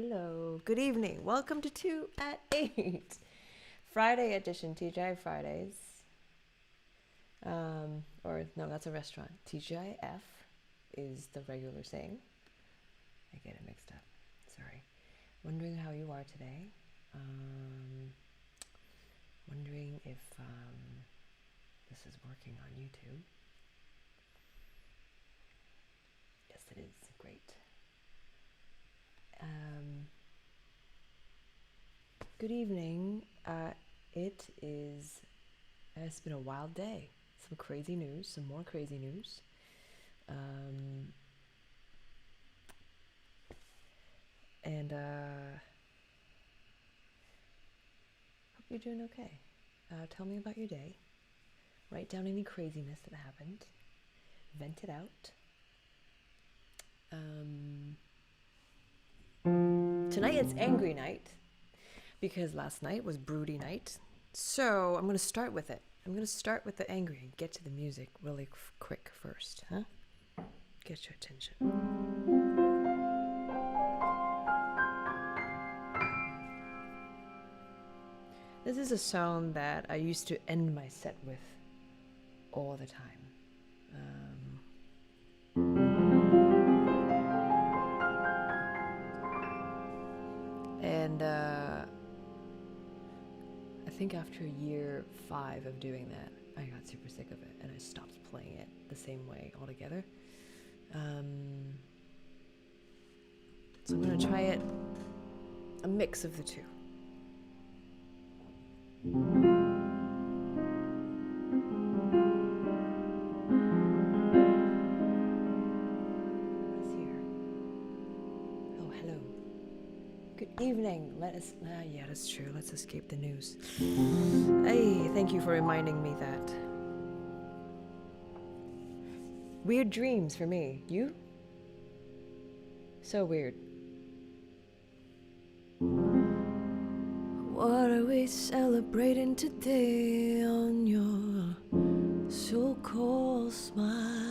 hello. Good evening. Welcome to 2 at 8. Friday edition, TGI Fridays. Or, no, that's a restaurant. TGIF is the regular saying. I get it mixed up. Sorry. Wondering how you are today. Wondering if this is working on YouTube. Yes, it is. Great. Good evening. It's been a wild day. Some crazy news, some more crazy news. Hope you're doing okay. Tell me about your day. Write down any craziness that happened. Vent it out. Tonight it's angry night because last night was broody night. So I'm going to start with it. I'm going to start with the angry and get to the music really quick first, huh? Get your attention. This is a song that I used to end my set with all the time. I think after year 5 of doing that, I got super sick of it and I stopped playing it the same way altogether. So I'm going to try it, a mix of the two. Evening. Yeah, that's true. Let's escape the news. Hey, thank you for reminding me that. Weird dreams for me. You? So weird. What are we celebrating today on your so-called smile?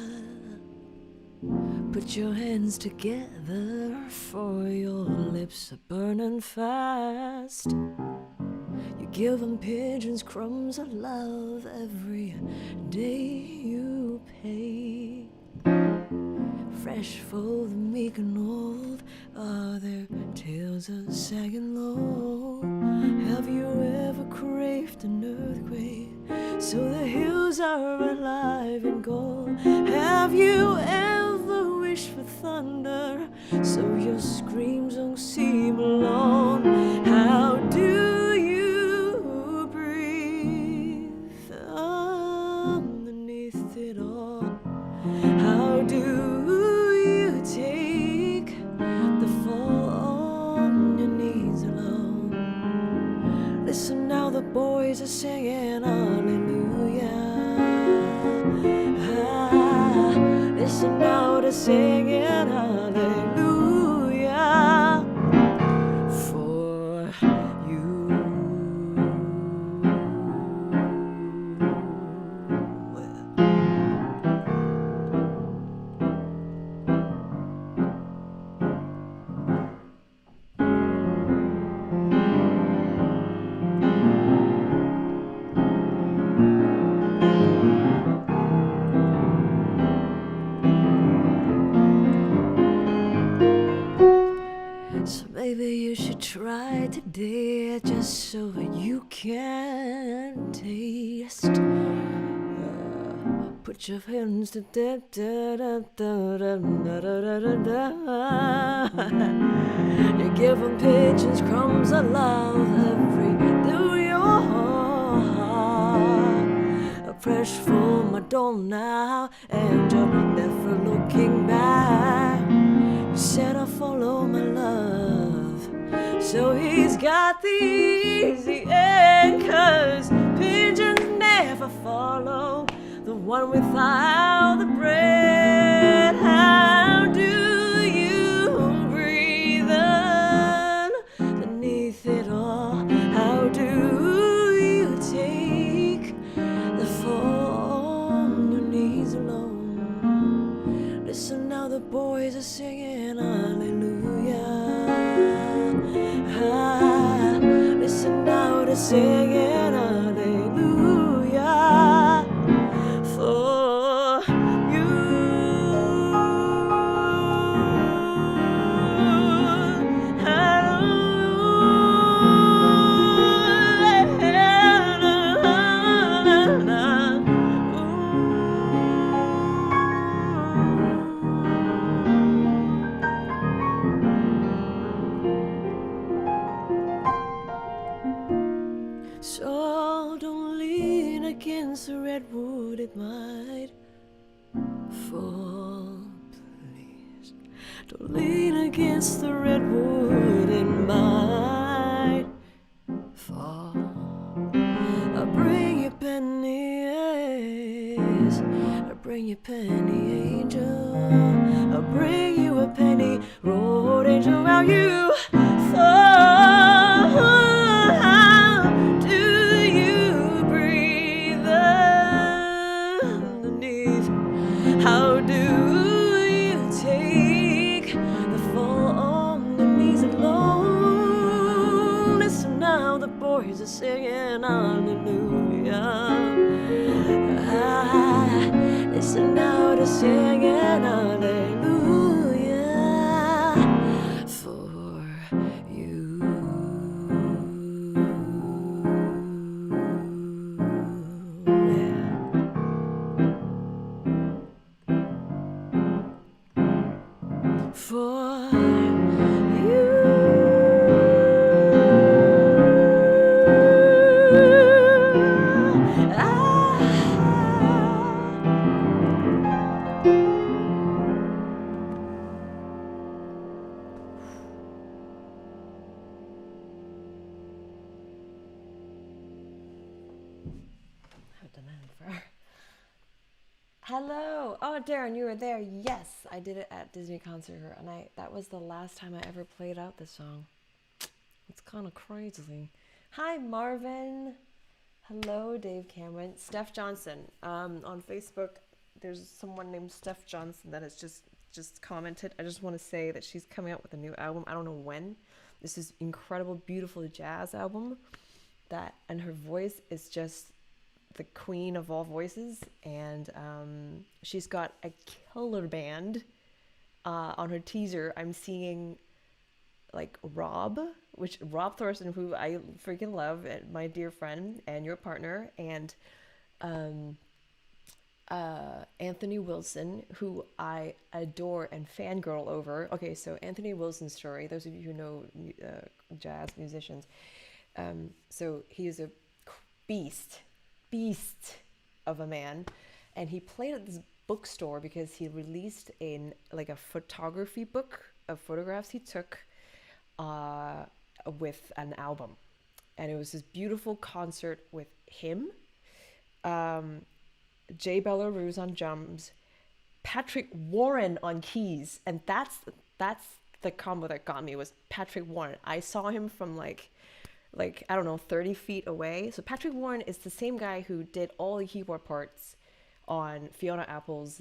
Put your hands together, for your lips are burning fast. You give them pigeons crumbs of love every day you pay. Fresh for the meek and old, are their tails are sagging low. Have you ever craved an earthquake so the hills are alive and gold? Have you ever wished for thunder so your screams don't seem alone? How do you breathe underneath it all? How do you take the fall on your knees alone? Listen now, the boys are singing hallelujah. Listen now, they're singing hallelujah for you. So maybe you should try today just so you can taste. Put your hands to da da da da da da da da da. You give them pigeons crumbs of love every do your heart. A fresh for my door now, and you're never looking back. You said I follow my love, so he's got the easy end, 'cause pigeons never follow the one without the bread. How do you breathe underneath it all? How do you take the fall on your knees alone? Listen now, the boys are singing hallelujah. out singing hallelujah for you. So don't lean against the redwood, it might fall, please. Don't lean against the redwood, it might fall. I'll bring you pennies, I'll bring you penny angel, I'll bring you a penny road angel while you fall. Do you breathe underneath? How do you take the fall on the knees alone? Listen now, the boys are singing hallelujah. Listen now to singing hallelujah for you. For you. I've done that forever. Hello. Oh, Darren, you were there. Yes, I did it at Disney Concert, and that was the last time I ever played out this song. It's kind of crazy. Hi, Marvin. Hello, Dave Cameron. Steph Johnson. On Facebook, there's someone named Steph Johnson that has just commented. I just want to say that she's coming out with a new album. I don't know when. This is incredible, beautiful jazz album. And her voice is just the queen of all voices, and she's got a killer band. On her teaser, I'm seeing like Rob Thorson, who I freaking love, and my dear friend and your partner, and Anthony Wilson, who I adore and fangirl over. Okay, so Anthony Wilson's story, those of you who know jazz musicians, so he is a beast of a man, and he played at this bookstore because he released a photography book of photographs he took with an album, and it was this beautiful concert with him, Jay Belarus on drums, Patrick Warren on keys, and that's the combo that got me, was Patrick Warren. I saw him from like I don't know, 30 feet away. So Patrick Warren is the same guy who did all the keyboard parts on Fiona Apple's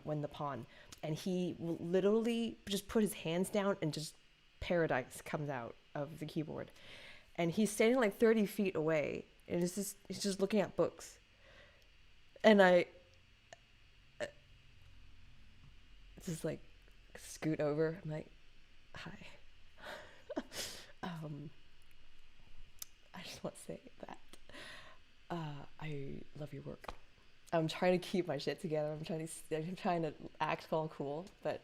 When the Pawn, and he will literally just put his hands down and just paradise comes out of the keyboard, and he's standing like 30 feet away, and he's just looking at books, and I just like scoot over. I'm like, hi. I just want to say that I love your work. I'm trying to keep my shit together. I'm trying to act all cool, but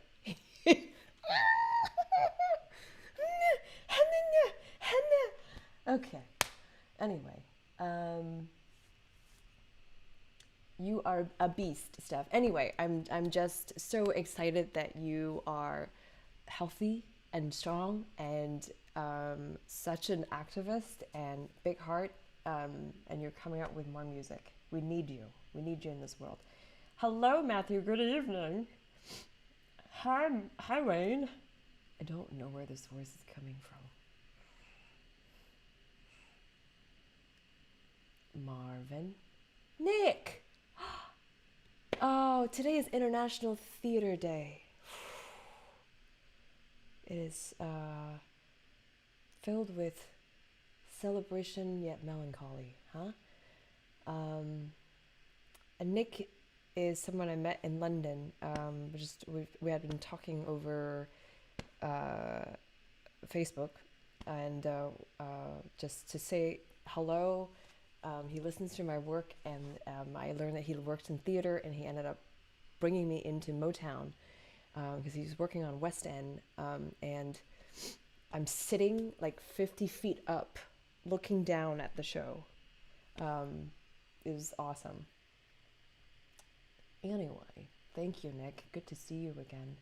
okay. Anyway, you are a beast, Steph. Anyway, I'm just so excited that you are healthy and strong and such an activist and big heart, and you're coming out with more music. We need you. We need you in this world. Hello, Matthew. Good evening. Hi, Wayne. I don't know where this voice is coming from. Marvin. Nick! Oh, today is International Theater Day. It is filled with celebration yet melancholy, huh? And Nick is someone I met in London. We had been talking over Facebook, and just to say hello. He listens to my work, and I learned that he worked in theater, and he ended up bringing me into Motown because he's working on West End, and I'm sitting like 50 feet up, looking down at the show. It was awesome. Anyway, thank you, Nick. Good to see you again.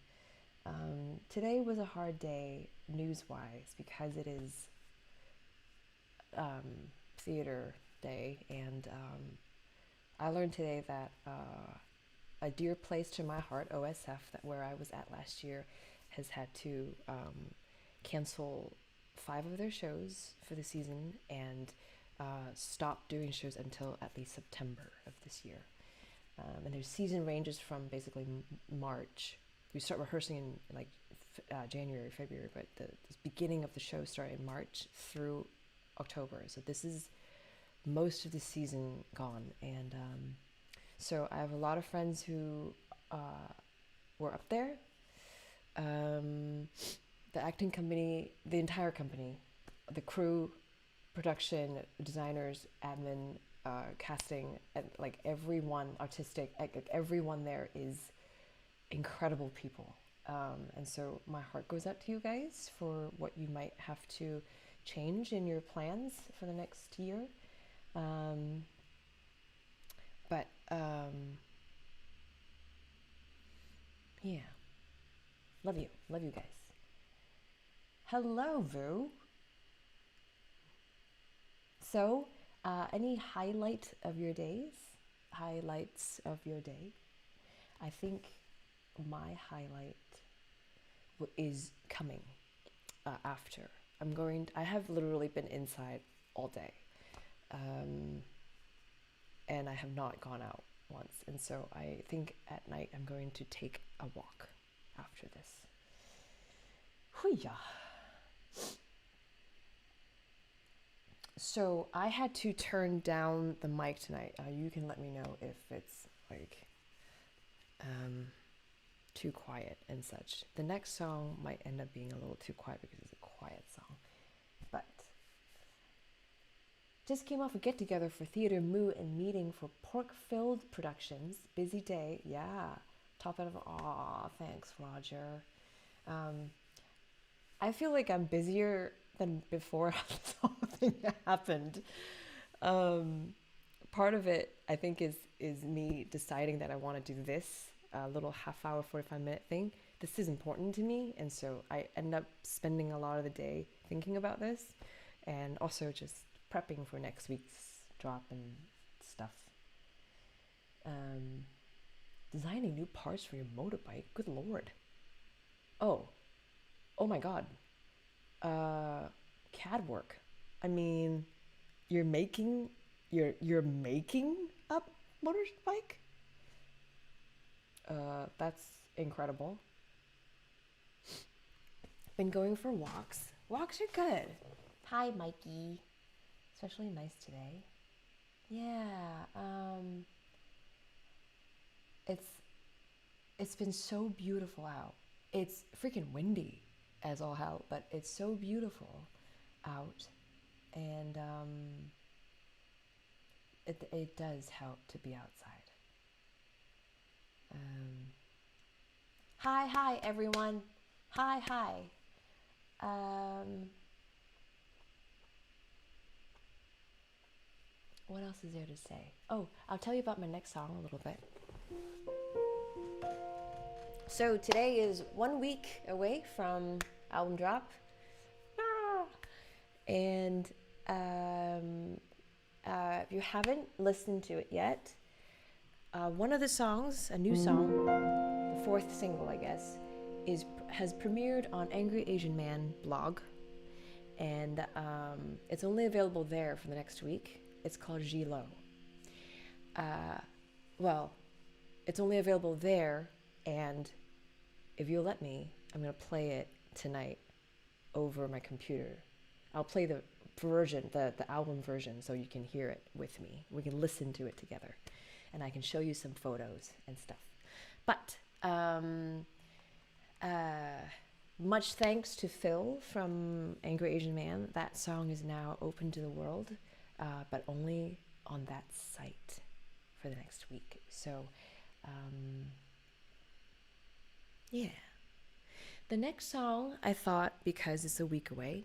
Today was a hard day news-wise because it is theater day, and I learned today that a dear place to my heart, OSF, that where I was at last year, has had to cancel 5 of their shows for the season and stop doing shows until at least September of this year. And their season ranges from basically March. We start rehearsing in like January, February, but the beginning of the show started in March through October. So this is most of the season gone, and so I have a lot of friends who were up there. The acting company, the entire company, the crew, production, designers, admin, casting, and like everyone, artistic, everyone there is incredible people. And so my heart goes out to you guys for what you might have to change in your plans for the next year. But yeah, love you guys. Hello, Vu. So, any highlights of your day? I think my highlight is coming after. I have literally been inside all day. And I have not gone out once. And so I think at night I'm going to take a walk after this. Hoo-yah. So I had to turn down the mic tonight. You can let me know if it's like too quiet and such. The next song might end up being a little too quiet because it's a quiet song. But just came off a get-together for Theatre Moo and meeting for Pork-Filled Productions. Busy day, yeah. Top out of, aw, thanks, Roger. I feel like I'm busier than before this whole thing happened. Part of it, I think, is me deciding that I want to do this little half-hour, 45-minute thing. This is important to me, and so I end up spending a lot of the day thinking about this, and also just prepping for next week's drop and stuff. Designing new parts for your motorbike. Good lord. Oh my god. CAD work. I mean, you're making a motorbike? That's incredible. Been going for walks. Walks are good. Hi, Mikey. Especially nice today. Yeah, it's been so beautiful out. It's freaking windy as all hell, but it's so beautiful out, and it does help to be outside. Hi everyone. Hi. What else is there to say? Oh, I'll tell you about my next song a little bit. So today is 1 week away from album drop. And if you haven't listened to it yet, one of the songs, a new song, the 4th single, I guess, has premiered on Angry Asian Man blog. And it's only available there for the next week. It's called Gilo. Well, it's only available there, and if you'll let me, I'm going to play it tonight over my computer. I'll play the version, the album version, so you can hear it with me. We can listen to it together, and I can show you some photos and stuff. But much thanks to Phil from Angry Asian Man. That song is now open to the world, but only on that site for the next week. So, yeah. The next song, I thought, because it's a week away,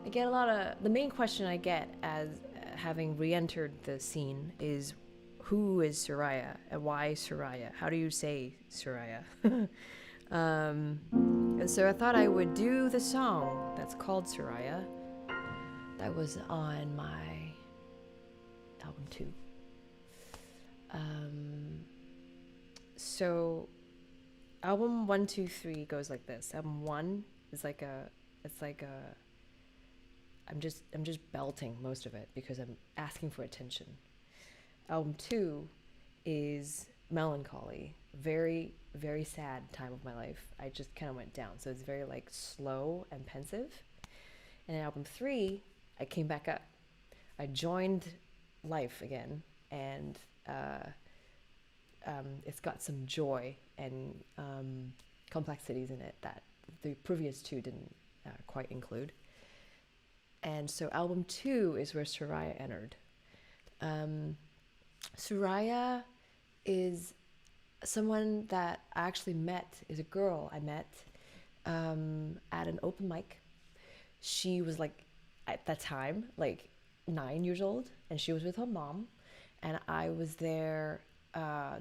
I get a lot of, the main question I get as having re-entered the scene is, who is Soraya and why Soraya? How do you say Soraya? And so I thought I would do the song that's called Soraya. That was on my album 2. So album 1, 2, 3 goes like this. Album 1 is like I'm just belting most of it because I'm asking for attention. Album 2 is melancholy, very, very sad time of my life. I just kind of went down, so it's very like slow and pensive. And in album 3, I came back up. I joined life again, and it's got some joy and complexities in it that the previous 2 didn't quite include. And so album 2 is where Soraya entered. Soraya is someone that I actually met, is a girl I met at an open mic. She was like, at that time, like 9 years old, and she was with her mom, and I was there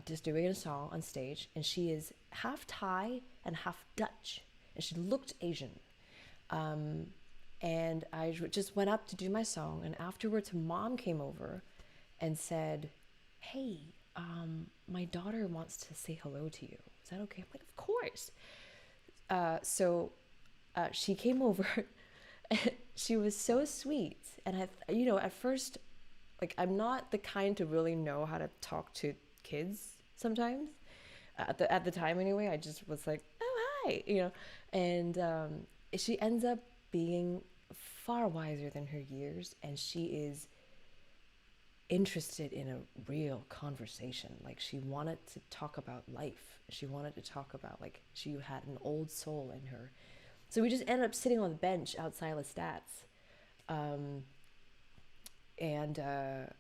just doing a song on stage, and she is half Thai and half Dutch, and she looked Asian. And I just went up to do my song, and afterwards her mom came over and said, hey, my daughter wants to say hello to you. Is that okay? I'm like, of course. So she came over. She was so sweet. And at first, like, I'm not the kind to really know how to talk to kids sometimes. At the time anyway, I just was like, oh, hi, And she ends up being far wiser than her years, and she is interested in a real conversation. Like, she wanted to talk about life. She wanted to talk about, like, she had an old soul in her. So we just ended up sitting on the bench outside Lestat's. And her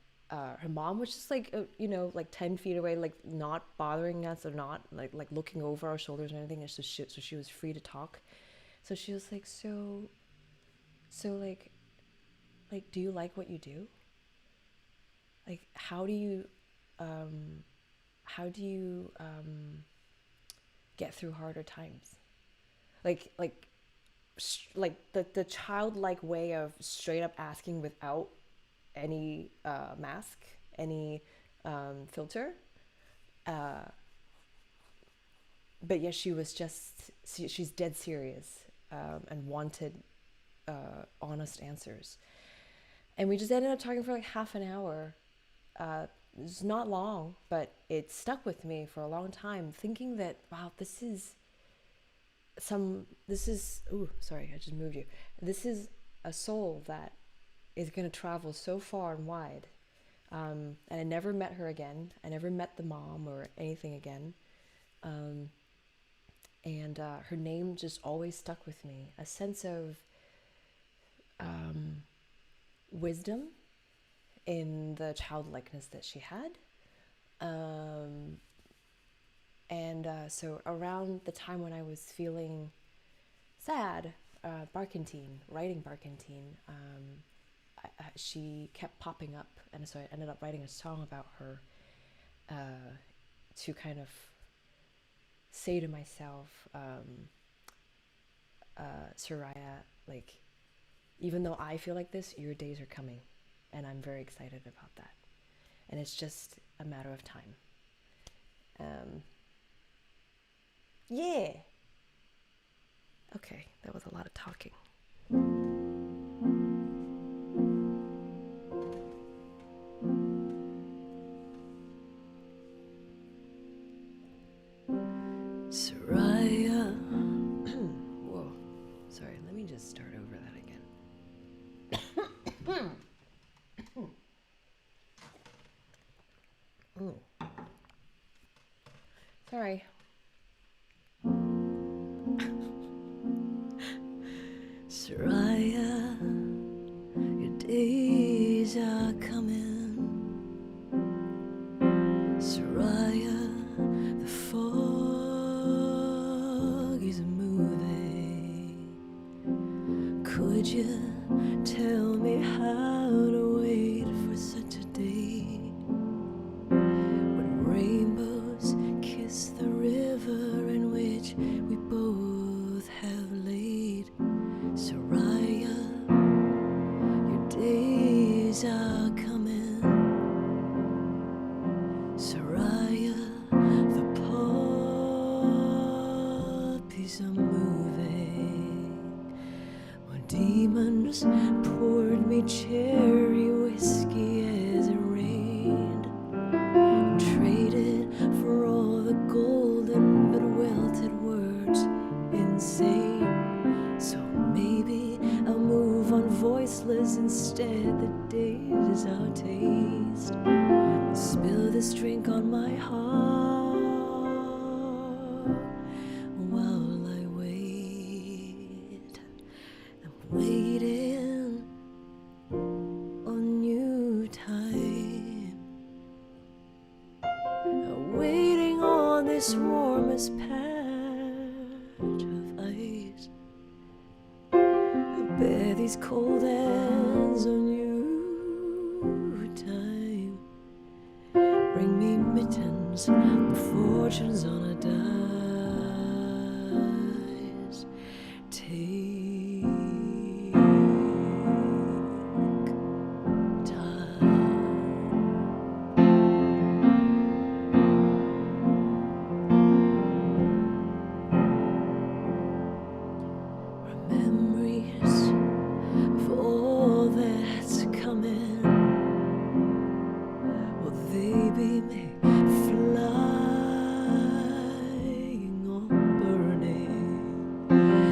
mom was just like, like 10 feet away, like not bothering us or not like looking over our shoulders or anything. And so she was free to talk. So she was like, so like, do you like what you do? Like, how do you get through harder times? Like the childlike way of straight up asking without any mask, any filter. But yes, she's dead serious and wanted honest answers. And we just ended up talking for like half an hour. It's not long, but it stuck with me for a long time, thinking that, wow, this is, ooh, sorry, I just moved you. This is a soul that is going to travel so far and wide. And I never met her again. I never met the mom or anything again. And her name just always stuck with me. A sense of wisdom in the childlikeness that she had. So around the time when I was feeling sad, writing Barkentine, she kept popping up, and so I ended up writing a song about her to kind of say to myself, Soraya, like, even though I feel like this, your days are coming, and I'm very excited about that. And it's just a matter of time. Yeah. Okay, that was a lot of talking. Soraya. Whoa. Sorry, let me just start over that again. Soraya, your days are coming. Soraya, the fog is moving. Could you tell me how to wait for such a day when rainbows kiss the river in which we both have laid? Soraya, your days are coming. Soraya, the poppies are moving. When demons poured me cherry whiskey as it rained, and traded for all the golden but welted words insane. So maybe I'll move on voiceless instead. The days I'll taste. Spill this drink on my heart while I wait. I'm waiting on new time. I'm waiting on this warmest patch of ice. I bear these cold hands on you. Time, bring me mittens and fortunes on a dice. Take time. Memories of all that's coming, will they be me flying or burning?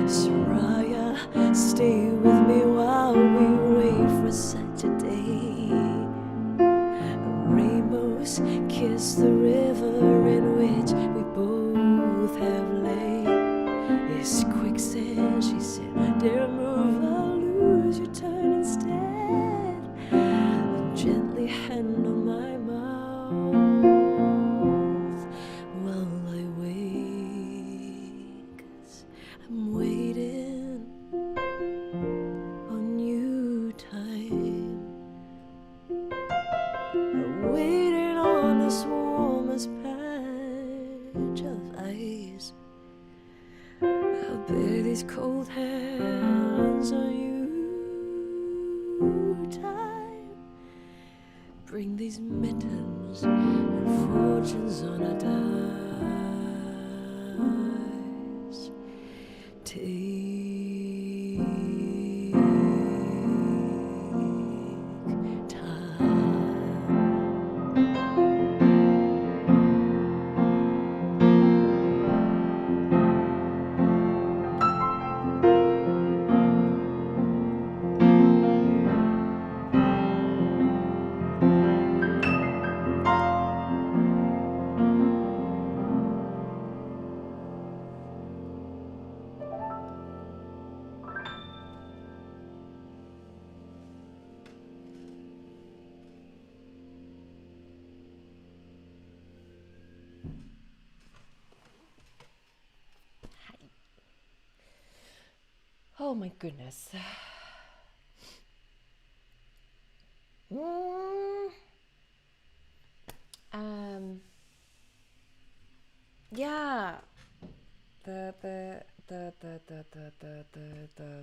Soraya, stay with me while we wait for such a day. Rainbows kiss the river in which we both have laid. It's quicksand, she said, dare move, I'll lose your turn instead. A gently hand on my mouth while I wait, 'cause I'm waiting on new time. I'm waiting on this warmest patch of ice. I'll bear these cold hands on you. Time, bring these mittens and fortunes on a dice. Take time. Oh my goodness. Yeah. The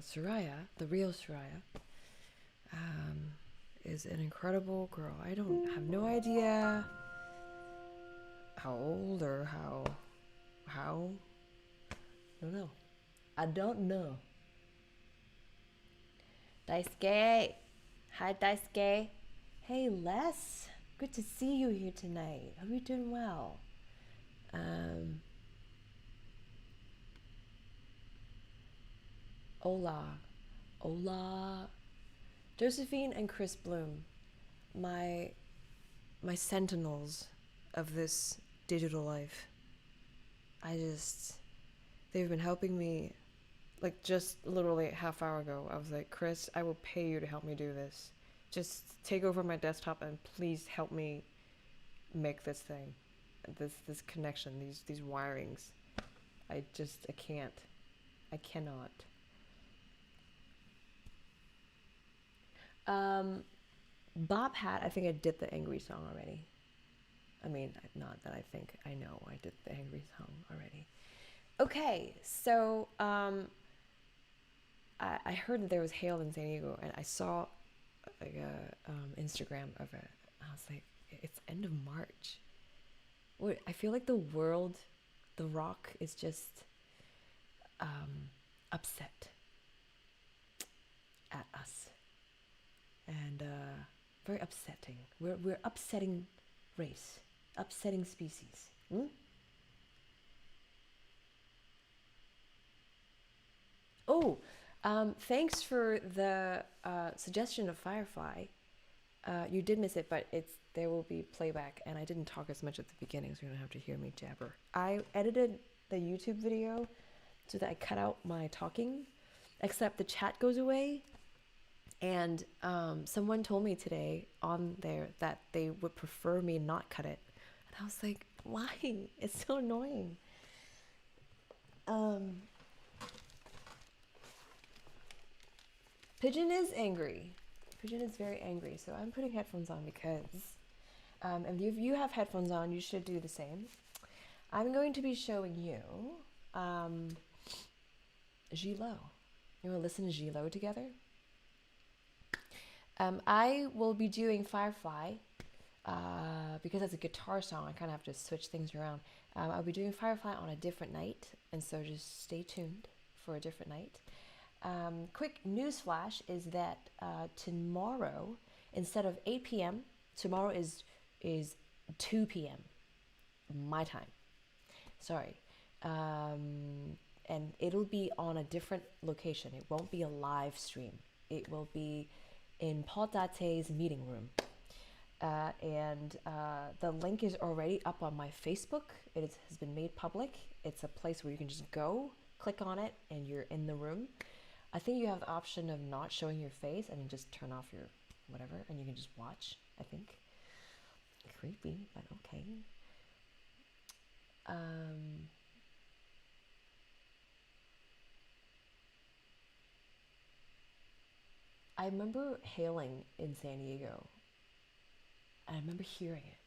Soraya, the real Soraya, is an incredible girl. I don't have no idea how old or how I don't know. Daisuke. Hi, Daisuke. Hey, Les. Good to see you here tonight. Hope you're doing well. Hola. Josephine and Chris Bloom, my sentinels of this digital life. They've been helping me like just literally a half hour ago, I was like, Chris, I will pay you to help me do this. Just take over my desktop and please help me make this thing, this connection, these wirings. I can't. I cannot. Bob Hat, I think I did the angry song already. I mean, not that I think, I know I did the angry song already. Okay, so I heard that there was hail in San Diego, and I saw like a Instagram of it. I was like, it's end of March. What, I feel like the world, the rock is just upset at us, and very upsetting. We're upsetting race, upsetting species. Oh, thanks for the suggestion of Firefly. You did miss it, but there will be playback, and I didn't talk as much at the beginning, so you don't have to hear me jabber. I edited the YouTube video so that I cut out my talking, except the chat goes away. And someone told me today on there that they would prefer me not cut it. And I was like, why? It's so annoying. Pigeon is angry. Pigeon is very angry. So I'm putting headphones on because if you have headphones on, you should do the same. I'm going to be showing you Gilo. You want to listen to Gilo together? I will be doing Firefly because it's a guitar song. I kind of have to switch things around. I'll be doing Firefly on a different night, and so just stay tuned for a different night. Quick news flash is that tomorrow, instead of 8 p.m., tomorrow is 2 p.m. my time. Sorry. And it'll be on a different location. It won't be a live stream. It will be in Paul Date's meeting room. And the link is already up on my Facebook. It has been made public. It's a place where you can just go, click on it, and you're in the room. I think you have the option of not showing your face and you just turn off your whatever, and you can just watch, I think. Creepy, but okay. I remember hailing in San Diego, and I remember hearing it,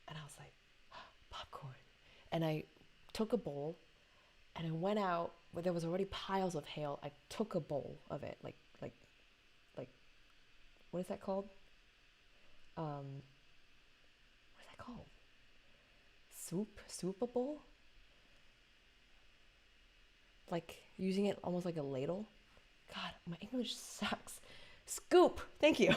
and I was like, popcorn. And I took a bowl, and I went out where there was already piles of hail. I took a bowl of it, like, what is that called? What is that called? Soup a bowl? Like using it almost like a ladle. God, my English sucks. Scoop, thank you.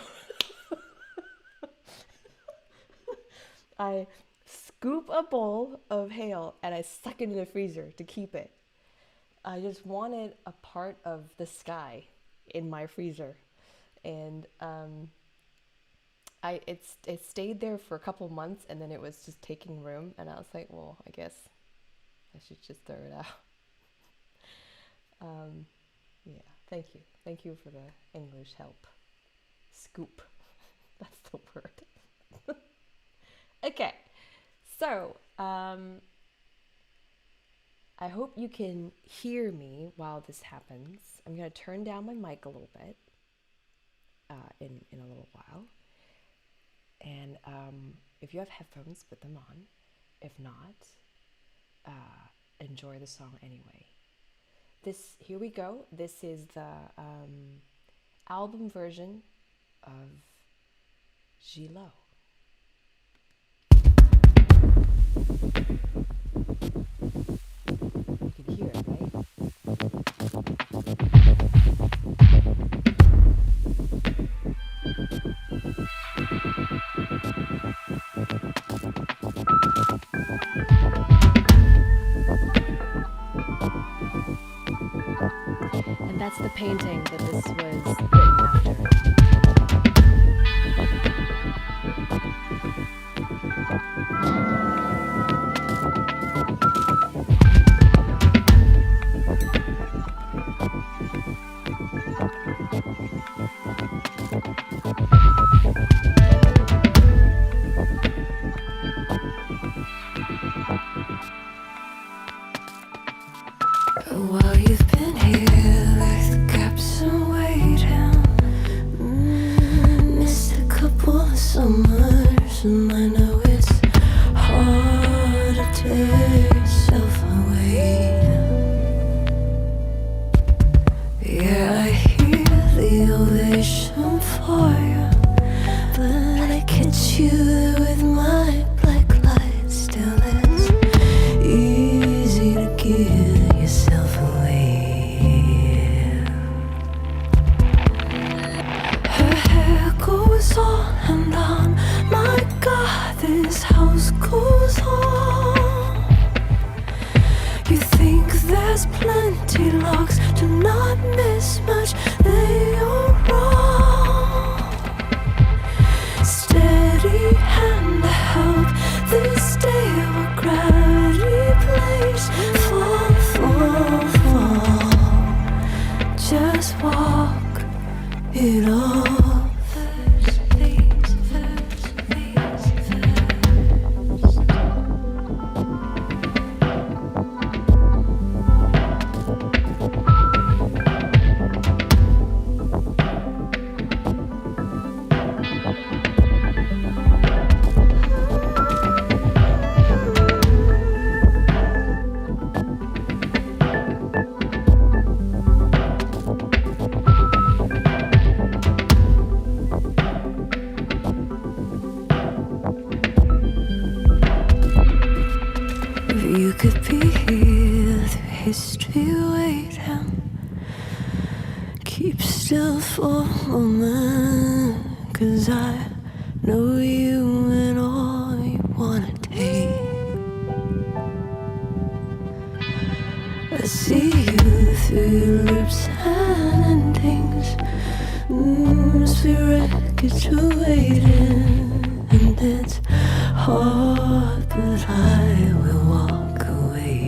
I scoop a bowl of hail and I stuck it in the freezer to keep it. I just wanted a part of the sky in my freezer, and it stayed there for a couple months, and then it was just taking room, and I was like, well, I guess I should just throw it out. Yeah, thank you for the English help. Scoop, that's the word. Okay, so I hope you can hear me while this happens. I'm going to turn down my mic a little bit in a little while. And if you have headphones, put them on. If not, enjoy the song anyway. Here we go. This is the album version of Gilo. You can hear it, right? And that's the painting that this was written after. While you've been here with gaps and waiting, missed a couple of summers, and I know it's hard to tear yourself away. Yeah, I hear the ovation for you, but I catch you with my black light. Still, it's easy to give yourself away. Her hair goes on and on. My God, this house goes on. You think there's plenty locks to not miss much, then you're wrong. Steady hand to help this day where gravity plays. Fall, fall, fall. Just walk it off. First things first, things first. If you could be here through history waiting, keep still for a moment, 'cause I know you and all you wanna take. I see you through your loops and endings, sweet wreckage waiting, and it's hard, but I will walk away.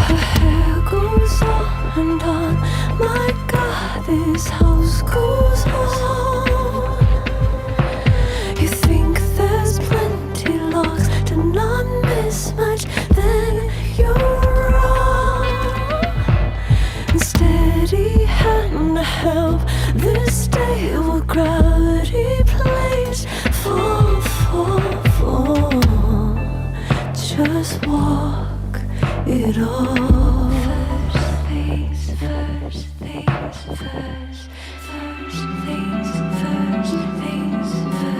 Her hair goes on and on. My God, this house goes on. You think there's plenty locks to not miss much, then you're wrong. And steady hand to help this day where gravity plays. Fall, fall, fall. Just walk it off. First things first, things first. First things first, things first.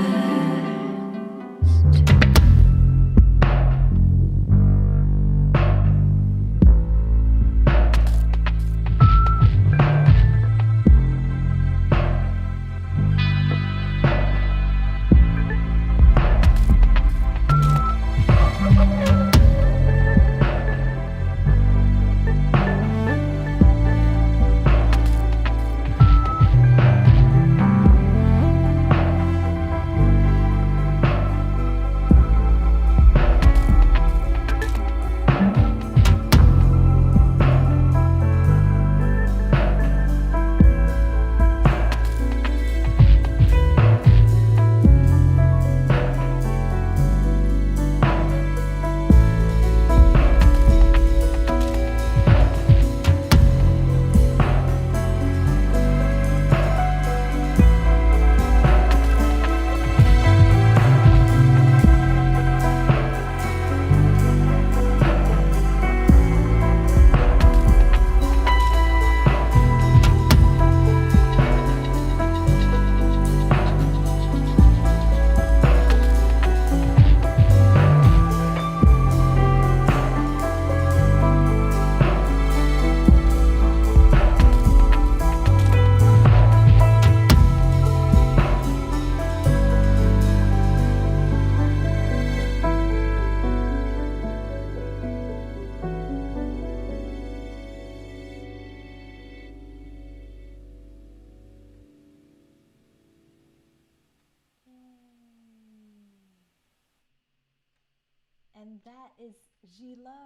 And that is Gilo.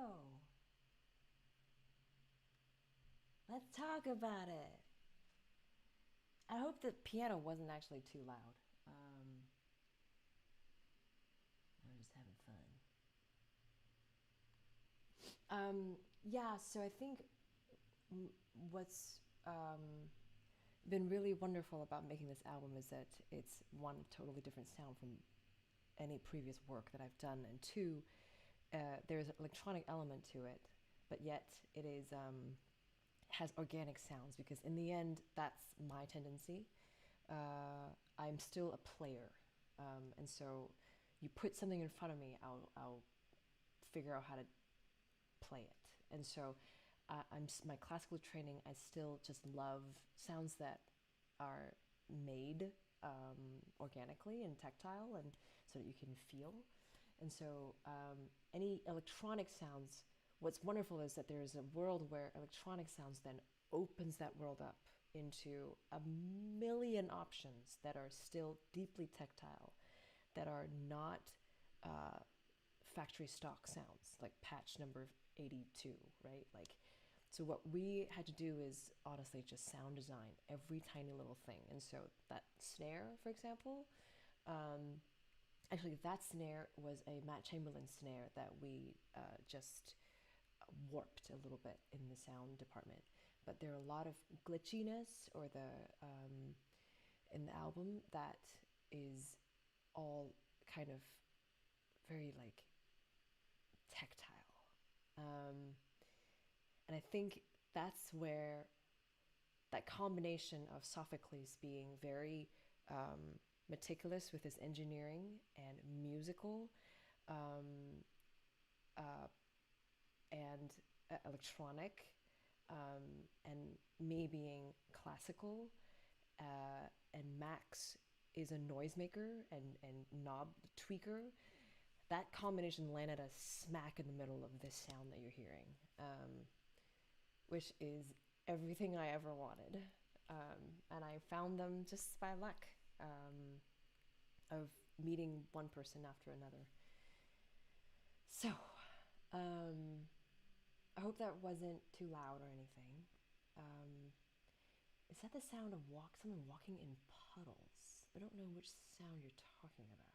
Let's talk about it. I hope the piano wasn't actually too loud. I'm just having fun. Yeah, so I think what's been really wonderful about making this album is that it's one, totally different sound from any previous work that I've done, and two, there's an electronic element to it, but yet it is has organic sounds, because in the end, that's my tendency. I'm still a player, and so you put something in front of me, I'll figure out how to play it. And so my classical training, I still just love sounds that are made organically and tactile, and so that you can feel. And so any electronic sounds, what's wonderful is that there is a world where electronic sounds then opens that world up into a million options that are still deeply tactile, that are not factory stock sounds like patch number 82, right? Like, so what we had to do is honestly just sound design every tiny little thing. And so that snare, for example, actually that snare was a Matt Chamberlain snare that we just warped a little bit in the sound department. But there are a lot of glitchiness or in the album that is all kind of very like tactile. And I think that's where that combination of Sophocles being very meticulous with his engineering and musical and electronic, and me being classical, and Max is a noisemaker and knob tweaker. That combination landed us smack in the middle of this sound that you're hearing, which is everything I ever wanted. And I found them just by luck of meeting one person after another. So, I hope that wasn't too loud or anything. Is that the sound of someone walking in puddles? I don't know which sound you're talking about.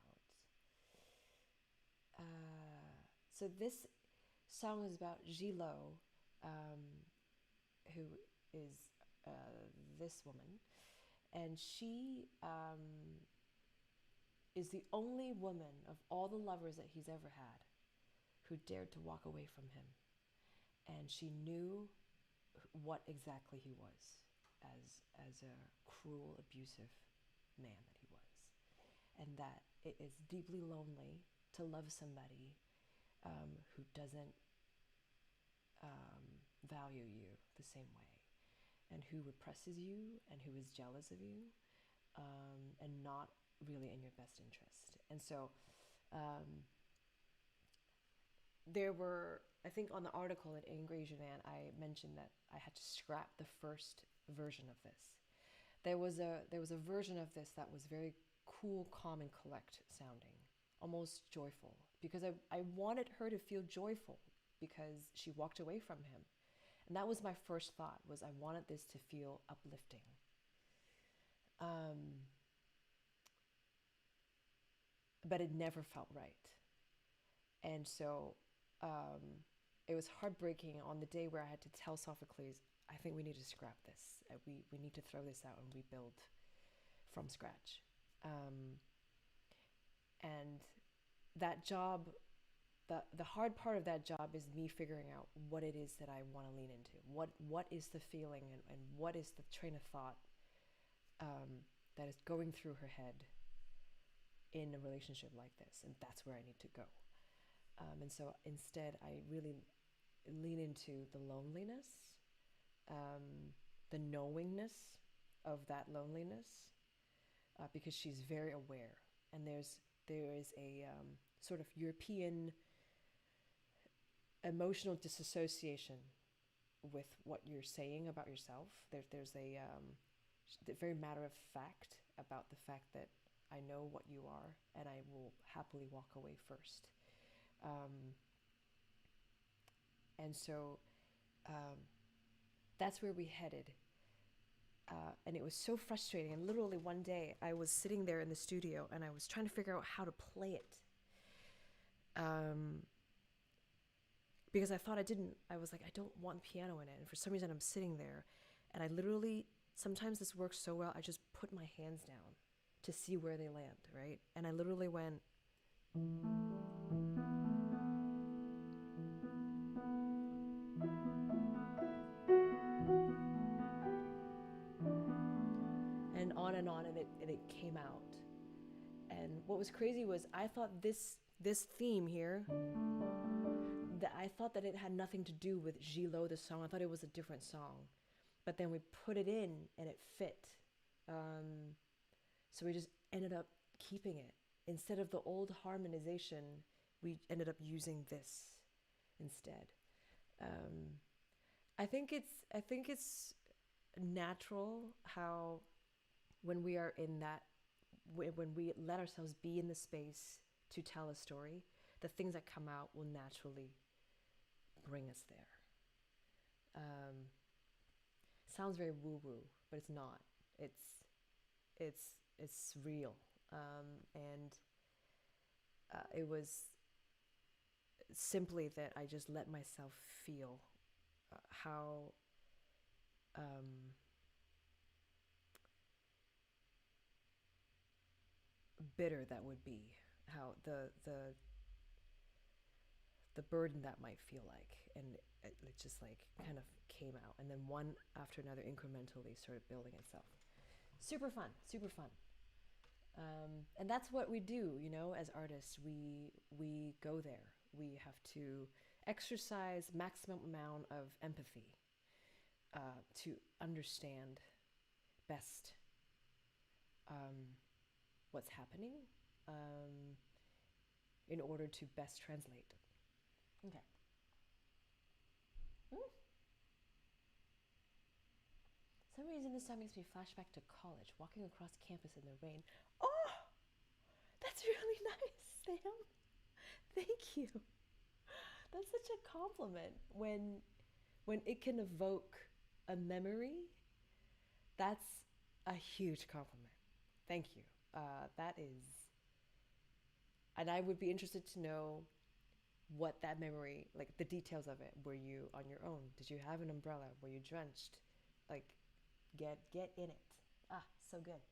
So this song is about Gilo, who is this woman, and she is the only woman of all the lovers that he's ever had who dared to walk away from him. And she knew what exactly he was as a cruel, abusive man that he was. And that it is deeply lonely to love somebody who doesn't value you the same way, and who represses you, and who is jealous of you, and not really in your best interest. And so there were, I think on the article at Angry Asian Man, I mentioned that I had to scrap the first version of this. There was a version of this that was very cool, calm, and collect sounding, almost joyful, because I wanted her to feel joyful because she walked away from him. And that was my first thought, was I wanted this to feel uplifting. But it never felt right. And so it was heartbreaking on the day where I had to tell Sophocles, I think we need to scrap this. We need to throw this out and rebuild from scratch. And that job, the hard part of that job is me figuring out what it is that I want to lean into. What is the feeling, and what is the train of thought that is going through her head in a relationship like this. And that's where I need to go. And so instead, I really lean into the loneliness, the knowingness of that loneliness, because she's very aware. And there is a sort of European emotional disassociation with what you're saying about yourself. There's a very matter of fact about the fact that I know what you are, and I will happily walk away first. And so that's that's where we headed. And it was so frustrating. And literally one day I was sitting there in the studio and I was trying to figure out how to play it. Because I thought I was like, I don't want piano in it. And for some reason I'm sitting there and I literally, sometimes this works so well, I just put my hands down to see where they land, right? And I literally went, and on, and it came out. And what was crazy was I thought this theme here, that I thought that it had nothing to do with Gilo, the song. I thought it was a different song. But then we put it in and it fit. So we just ended up keeping it. Instead of the old harmonization, we ended up using this instead. I think it's natural how when we are in that, when we let ourselves be in the space to tell a story, the things that come out will naturally bring us there. Sounds very woo-woo, but it's not. It's real, and it was simply that I just let myself feel how bitter that would be, how the burden that might feel like, and it just like kind of came out, and then one after another incrementally started building itself. Super fun, super fun. And that's what we do, you know, as artists. We go there. We have to exercise maximum amount of empathy to understand best what's happening in order to best translate. Okay. For some reason this song makes me flash back to college, walking across campus in the rain. Oh, that's really nice, Sam. Thank you. That's such a compliment when it can evoke a memory. That's a huge compliment. Thank you. That is, and I would be interested to know what that memory, like the details of it. Were you on your own? Did you have an umbrella? Were you drenched? Like, get in it. Ah, so good.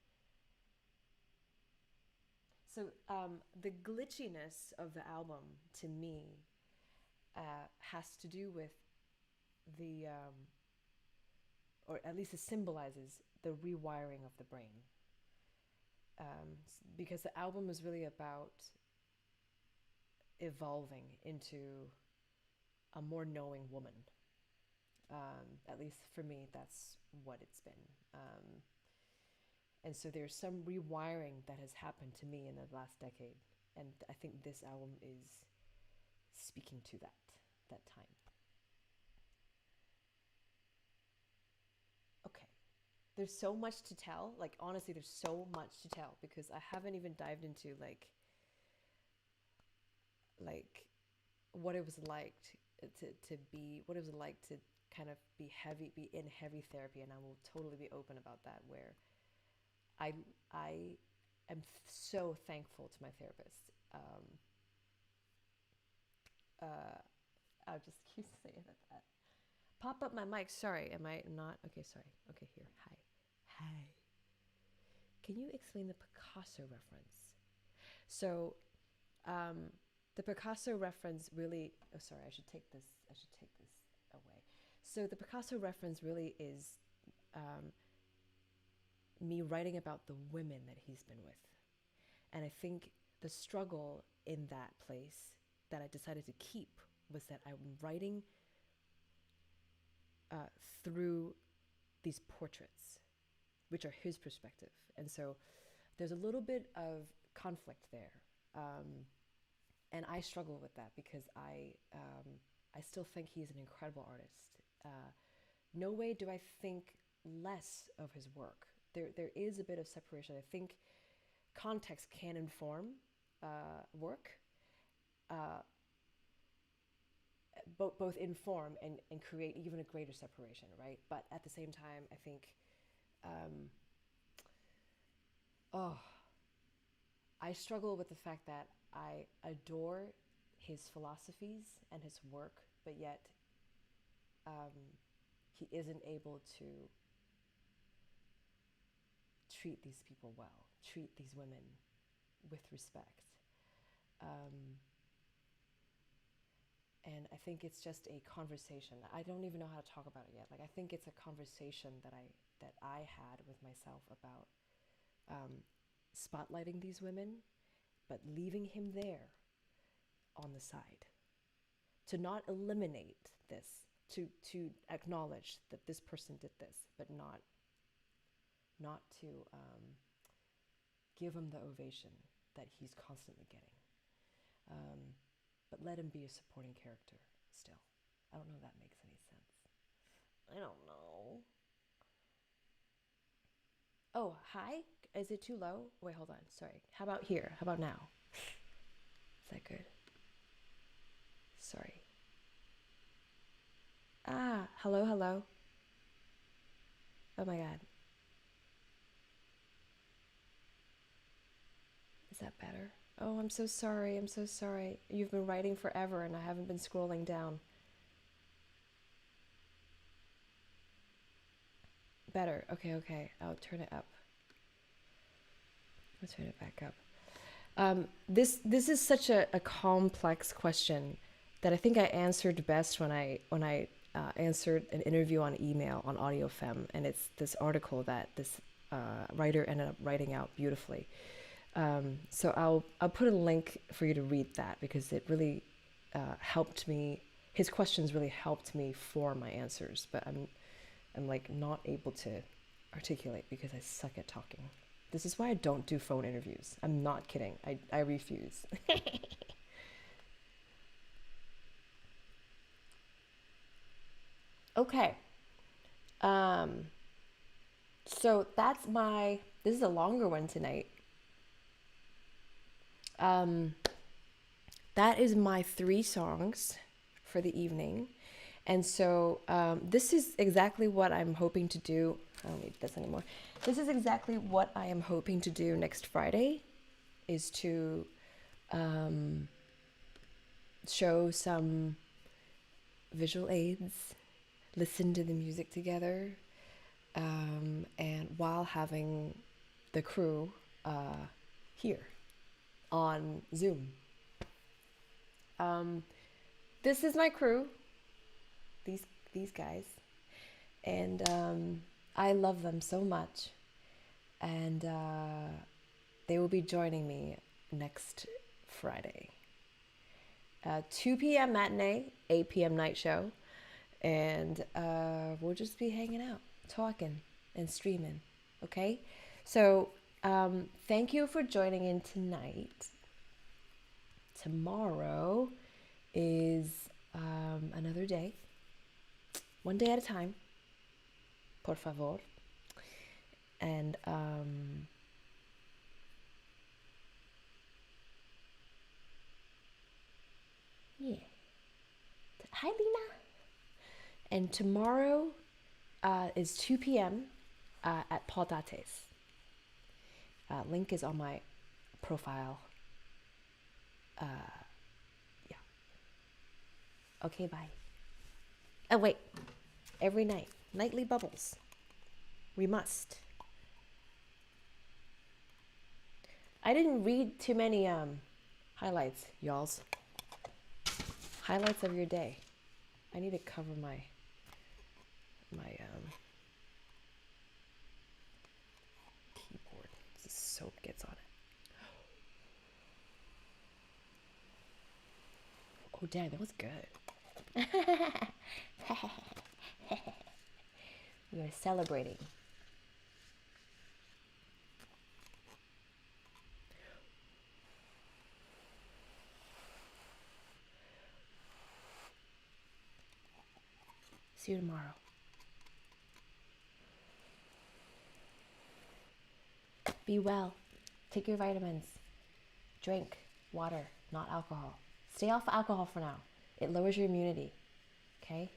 So the glitchiness of the album to me has to do with the, or at least it symbolizes the rewiring of the brain. Because the album is really about evolving into a more knowing woman. At least for me, that's what it's been. And so there's some rewiring that has happened to me in the last decade. And I think this album is speaking to that time. Okay. There's so much to tell. Like, honestly, there's so much to tell because I haven't even dived into like what it was like to be, what it was like to kind of be in heavy therapy. And I will totally be open about that, where I am so thankful to my therapist. I'll just keep saying that. Pop up my mic. Sorry, am I not? Okay, sorry. Okay, here. Hi. Hi. Can you explain the Picasso reference? So, the Picasso reference really. Oh, sorry. I should take this away. So the Picasso reference really is me writing about the women that he's been with, and I think the struggle in that place that I decided to keep was that I'm writing through these portraits, which are his perspective. And so there's a little bit of conflict there. And I struggle with that because I still think he's an incredible artist. No way do I think less of his work. There is a bit of separation. I think context can inform work. both inform and create even a greater separation, right? But at the same time, I think, oh, I struggle with the fact that I adore his philosophies and his work, but yet he isn't able to treat these people well, treat these women with respect. And I think it's just a conversation. I don't even know how to talk about it yet. Like, I think it's a conversation that I had with myself about spotlighting these women, but leaving him there on the side. To not eliminate this, to acknowledge that this person did this, but not to give him the ovation that he's constantly getting. But let him be a supporting character still. I don't know if that makes any sense. I don't know. Oh, hi? Is it too low? Wait, hold on. Sorry. How about here? How about now? Is that good? Sorry. Ah, hello, hello. Oh my God. Is that better? Oh, I'm so sorry. I'm so sorry. You've been writing forever and I haven't been scrolling down. Better. Okay, okay. I'll turn it up. I'll turn it back up. This is such a complex question that I think I answered best when I answered an interview on email on AudioFem, and it's this article that this writer ended up writing out beautifully. So I'll put a link for you to read that, because it really helped me. His questions really helped me form my answers, but I'm like not able to articulate because I suck at talking. This is why I don't do phone interviews. I'm not kidding. I refuse. Okay. So this is a longer one tonight. That is my 3 songs for the evening. And so this is exactly what I'm hoping to do. I don't need this anymore. This is exactly what I am hoping to do next Friday, is to show some visual aids, listen to the music together, and while having the crew here on Zoom. This is my crew, these guys, and I love them so much, and they will be joining me next Friday. 2 p.m. matinee, 8 p.m. night show, and we'll just be hanging out, talking, and streaming. Okay? So, thank you for joining in tonight. Tomorrow is another day. One day at a time. Por favor. And yeah. Hi, Lena. And tomorrow is 2 p.m. At Paul Dates. Link is on my profile. Yeah. Okay, bye. Oh, wait. Every night. Nightly bubbles. We must. I didn't read too many highlights, y'alls. Highlights of your day. I need to cover my keyboard. This soap gets on it. Oh, damn, that was good. We are celebrating. See you tomorrow. Be well. Take your vitamins. Drink water, not alcohol. Stay off alcohol for now. It lowers your immunity, okay?